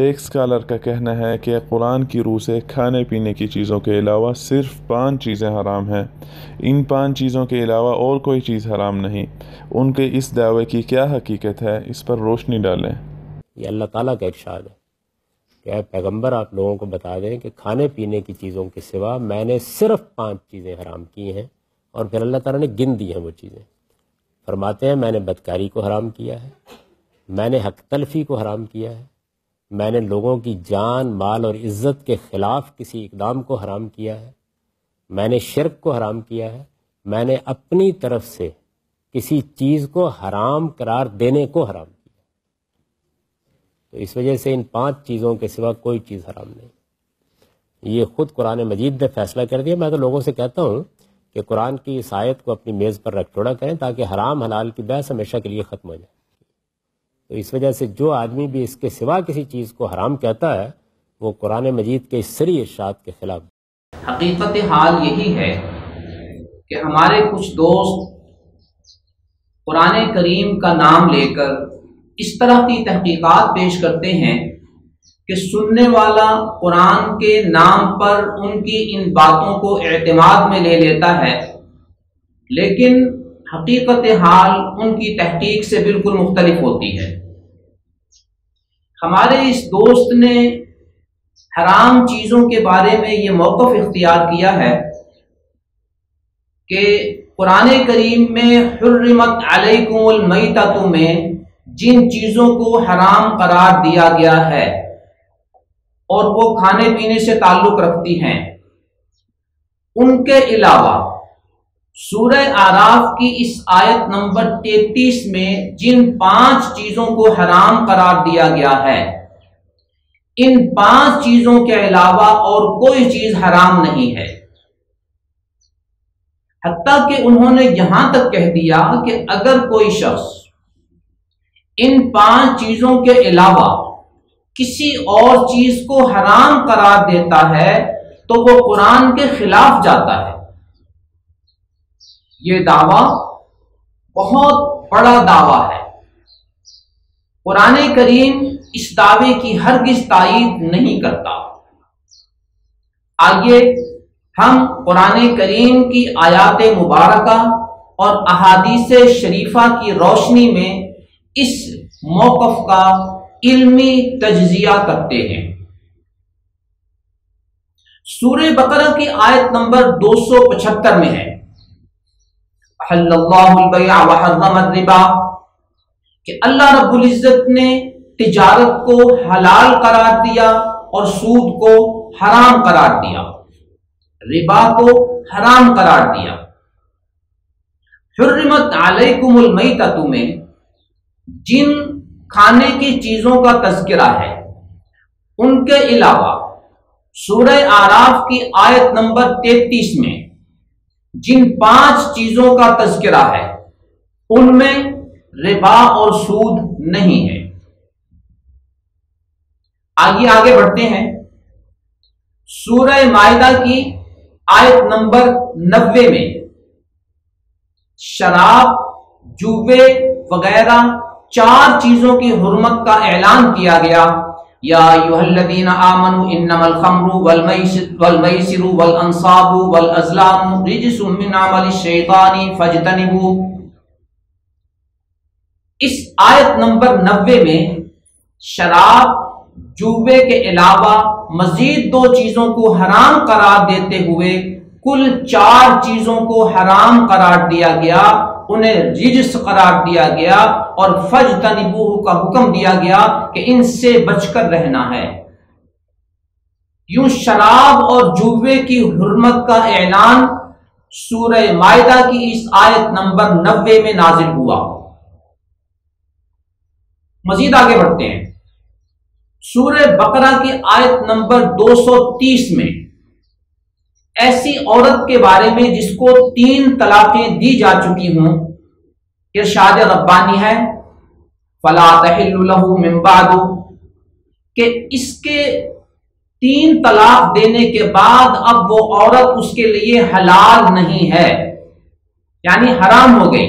ایک اسکالر کا کہنا ہے کہ قرآن کی روح سے کھانے پینے کی چیزوں کے علاوہ صرف 5 چیزیں حرام ہیں۔ ان 5 چیزوں کے علاوہ اور کوئی چیز حرام نہیں۔ ان کے اس دعوے کی کیا حقیقت ہے؟ اس پر روشنی ڈالیں۔ یہ اللہ تعالیٰ کا ارشاد ہے کہ اے پیغمبر آپ لوگوں کو بتا دیں کہ کھانے پینے کی چیزوں کے سوا میں نے صرف 5 چیزیں حرام کی ہیں، اور پھر اللہ تعالیٰ نے گن دی ہیں وہ چیزیں۔ فرماتے ہیں میں نے بدکاری کو حرام کیا ہے، میں نے حق تلفی کو حرام کیا ہے، میں نے لوگوں کی جان مال اور عزت کے خلاف کسی اقدام کو حرام کیا ہے، میں نے شرک کو حرام کیا ہے، میں نے اپنی طرف سے کسی چیز کو حرام قرار دینے کو حرام کیا۔ تو اس وجہ سے ان 5 چیزوں کے سوا کوئی چیز حرام نہیں۔ یہ خود قرآن مجید نے فیصلہ کر دیا۔ میں تو لوگوں سے کہتا ہوں کہ قرآن کی اس آیت کو اپنی میز پر رکھ چھوڑا کریں تاکہ حرام حلال کی بحث ہمیشہ کے لیے ختم ہو جائے۔ تو اس وجہ سے جو آدمی بھی اس کے سوا کسی چیز کو حرام کہتا ہے وہ قرآن مجید کے اس صریح ارشاد کے خلاف۔ حقیقت حال یہی ہے کہ ہمارے کچھ دوست قرآن کریم کا نام لے کر اس طرح کی تحقیقات پیش کرتے ہیں کہ سننے والا قرآن کے نام پر ان کی ان باتوں کو اعتماد میں لے لیتا ہے، لیکن حقیقت حال ان کی تحقیق سے بالکل مختلف ہوتی ہے۔ ہمارے اس دوست نے حرام چیزوں کے بارے میں یہ موقف اختیار کیا ہے کہ قرآن کریم میں حرمت علیکم المیتۃ میں جن چیزوں کو حرام قرار دیا گیا ہے اور وہ کھانے پینے سے تعلق رکھتی ہیں، ان کے علاوہ سورہ اعراف کی اس آیت نمبر 33 میں جن 5 چیزوں کو حرام قرار دیا گیا ہے، ان 5 چیزوں کے علاوہ اور کوئی چیز حرام نہیں ہے۔ حتیٰ کہ انہوں نے یہاں تک کہہ دیا کہ اگر کوئی شخص ان 5 چیزوں کے علاوہ کسی اور چیز کو حرام قرار دیتا ہے تو وہ قرآن کے خلاف جاتا ہے۔ یہ دعویٰ بہت بڑا دعویٰ ہے۔ قرآن کریم اس دعوے کی ہرگز تائید نہیں کرتا۔ آئیے ہم قرآن کریم کی آیات مبارکہ اور احادیث شریفہ کی روشنی میں اس موقف کا علمی تجزیہ کرتے ہیں۔ سورہ بقرہ کی آیت نمبر 275 میں ہے احل اللہ البیع وحرم الربا، کہ اللہ رب العزت نے تجارت کو حلال قرار دیا اور سود کو حرام قرار دیا، ربا کو حرام قرار دیا۔ حرمت علیکم المیتۃ میں جن کھانے کی چیزوں کا تذکرہ ہے، ان کے علاوہ سورہ اعراف کی آیت نمبر 33 میں جن 5 چیزوں کا تذکرہ ہے ان میں ربا اور سود نہیں ہے۔ آئیے آگے بڑھتے ہیں۔ سورہ مائدہ کی آیت نمبر 90 میں شراب، جوے وغیرہ 4 چیزوں کی حرمت کا اعلان کیا گیا۔ یا ایھا الذین آمنوا انما الخمر والمیسر والانصاب والازلام رجس من عمل الشیطان فاجتنبوہ۔ اس آیت نمبر 90 میں شراب، جوے کے علاوہ مزید 2 چیزوں کو حرام قرار دیتے ہوئے کل 4 چیزوں کو حرام قرار دیا گیا، انہیں رجس قرار دیا گیا اور فاجتنبوہ کا حکم دیا گیا کہ ان سے بچ کر رہنا ہے۔ یوں شراب اور جوے کی حرمت کا اعلان سورہ مائدہ کی اس آیت نمبر 90 میں نازل ہوا۔ مزید آگے بڑھتے ہیں۔ سورہ بقرہ کی آیت نمبر 230 میں ایسی عورت کے بارے میں جس کو 3 طلاقیں دی جا چکی ہوں، ارشاد ربانی ہے فلا تحل له من بعد، کہ اس کے 3 طلاق دینے کے بعد اب وہ عورت اس کے لیے حلال نہیں ہے، یعنی حرام ہو گئی۔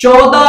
14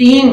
3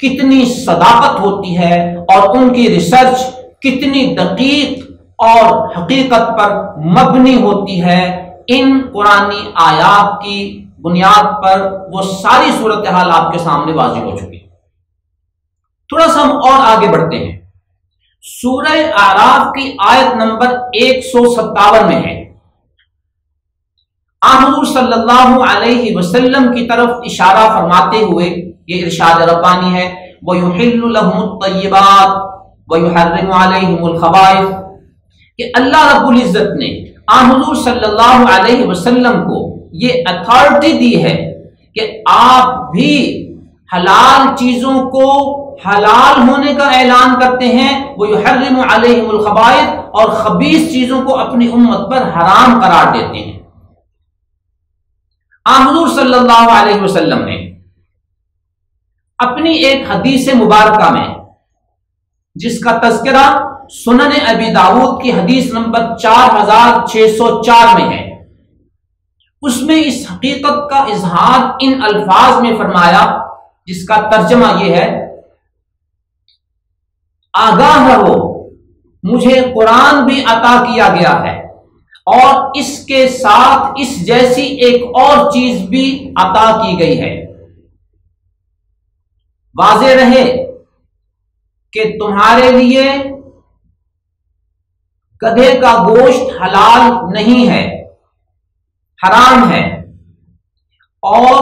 کتنی صداقت ہوتی ہے اور ان کی ریسرچ کتنی دقیق اور حقیقت پر مبنی ہوتی ہے، ان قرآنی آیات کی بنیاد پر وہ ساری صورتحال آپ کے سامنے واضح ہو چکی ہے۔ تھوڑا سا ہم اور آگے بڑھتے ہیں۔ سورہ اعراف کی آیت نمبر 157 میں ہے، حضور صلی اللہ علیہ وسلم کی طرف اشارہ فرماتے ہوئے یہ ارشاد ربانی ہے، وَيُحِلُّ لَهُمُ الطَّيِّبَاتِ وَيُحَرِّمُ عَلَيْهِمُ الْخَبَائِثَ، کہ اللہ رب العزت نے حضور صلی اللہ علیہ وسلم کو یہ اتھارٹی دی ہے کہ آپ بھی حلال چیزوں کو حلال ہونے کا اعلان کرتے ہیں، وَيُحَرِّمُ عَلَيْهِمُ الْخَبَائِثَ، اور خبیث چیزوں کو اپنی امت پر حرام قرار دیتے ہیں۔ حضور صلی اللہ علیہ وسلم نے اپنی ایک حدیث مبارکہ میں، جس کا تذکرہ سنن ابی داؤد کی حدیث نمبر 4604 میں ہے، اس میں اس حقیقت کا اظہار ان الفاظ میں فرمایا جس کا ترجمہ یہ ہے، آگاہ رہو، مجھے قرآن بھی عطا کیا گیا ہے اور اس کے ساتھ اس جیسی ایک اور چیز بھی عطا کی گئی ہے۔ واضح رہے کہ تمہارے لیے گدھے کا گوشت حلال نہیں ہے، حرام ہے، اور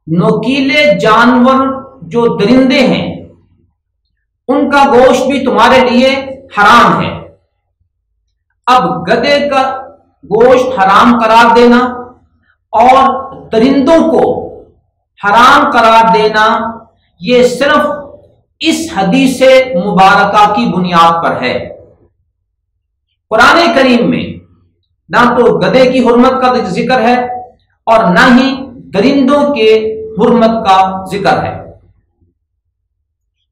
نوکیلے جانور جو درندے ہیں ان کا گوشت بھی تمہارے لیے حرام ہے۔ اب گدھے کا گوشت حرام قرار دینا اور درندوں کو حرام قرار دینا یہ صرف اس حدیث مبارکہ کی بنیاد پر ہے۔ قرآن کریم میں نہ تو گدھے کی حرمت کا ذکر ہے اور نہ ہی درندوں کے حرمت کا ذکر ہے،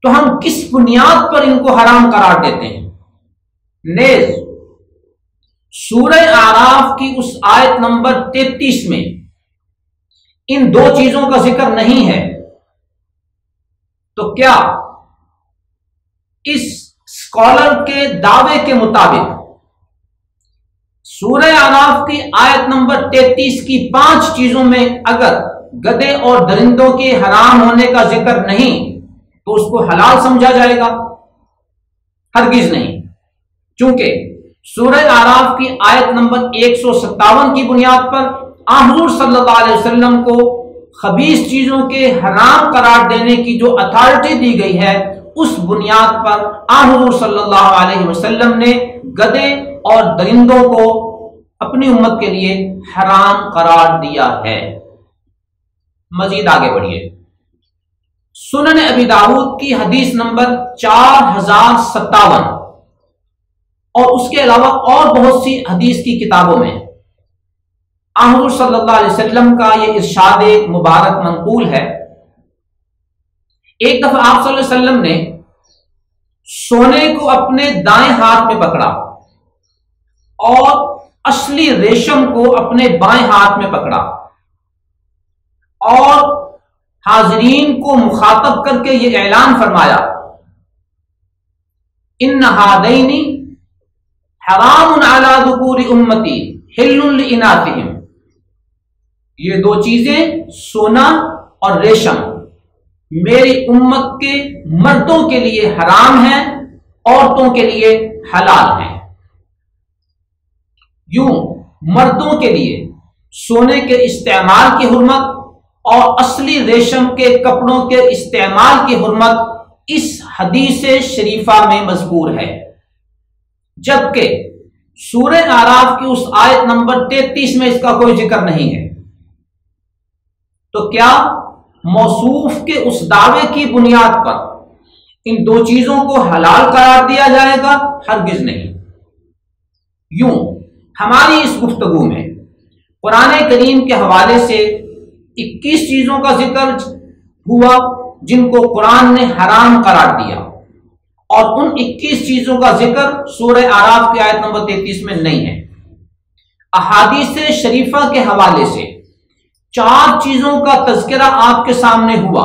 تو ہم کس بنیاد پر ان کو حرام قرار دیتے ہیں؟ نیز سورہ اعراف کی اس آیت نمبر 33 میں ان دو چیزوں کا ذکر نہیں ہے، تو کیا اس اسکالر کے دعوے کے مطابق سورہ اعراف کی آیت نمبر 33 کی 5 چیزوں میں اگر گدھے اور درندوں کے حرام ہونے کا ذکر نہیں تو اس کو حلال سمجھا جائے گا؟ ہرگز نہیں، چونکہ سورہ اعراف کی آیت نمبر 157 کی بنیاد پر حضور صلی اللہ علیہ وسلم کو خبیث چیزوں کے حرام قرار دینے کی جو اتھارٹی دی گئی ہے، اس بنیاد پر حضور صلی اللہ علیہ وسلم نے گدھے اور درندوں کو اپنی امت کے لیے حرام قرار دیا ہے۔ مزید آگے بڑھیے، سنن ابی داؤد کی حدیث نمبر 4057 اور اس کے علاوہ اور بہت سی حدیث کی کتابوں میں حضور صلی اللہ علیہ وسلم کا یہ ارشاد مبارک منقول ہے۔ ایک دفعہ آپ صلی اللہ علیہ وسلم نے سونے کو اپنے دائیں ہاتھ میں پکڑا اور اصلی ریشم کو اپنے بائیں ہاتھ میں پکڑا اور حاضرین کو مخاطب کر کے یہ اعلان فرمایا، ان ہذین حرام علی ذکور امتی حل لاناثہم، یہ دو چیزیں سونا اور ریشم میری امت کے مردوں کے لیے حرام ہیں، عورتوں کے لیے حلال ہیں۔ یوں مردوں کے لیے سونے کے استعمال کی حرمت اور اصلی ریشم کے کپڑوں کے استعمال کی حرمت اس حدیث شریفہ میں مذکور ہے، جبکہ سورہ اعراف کی اس آیت نمبر 33 میں اس کا کوئی ذکر نہیں ہے۔ تو کیا موصوف کے اس دعوے کی بنیاد پر ان دو چیزوں کو حلال قرار دیا جائے گا؟ ہرگز نہیں۔ یوں ہماری اس گفتگو میں قرآن کریم کے حوالے سے 21 چیزوں کا ذکر ہوا جن کو قرآن نے حرام قرار دیا، اور ان 21 چیزوں کا ذکر سورہ اعراف کی آیت نمبر 33 میں نہیں ہے۔ احادیث شریفہ کے حوالے سے 4 چیزوں کا تذکرہ آپ کے سامنے ہوا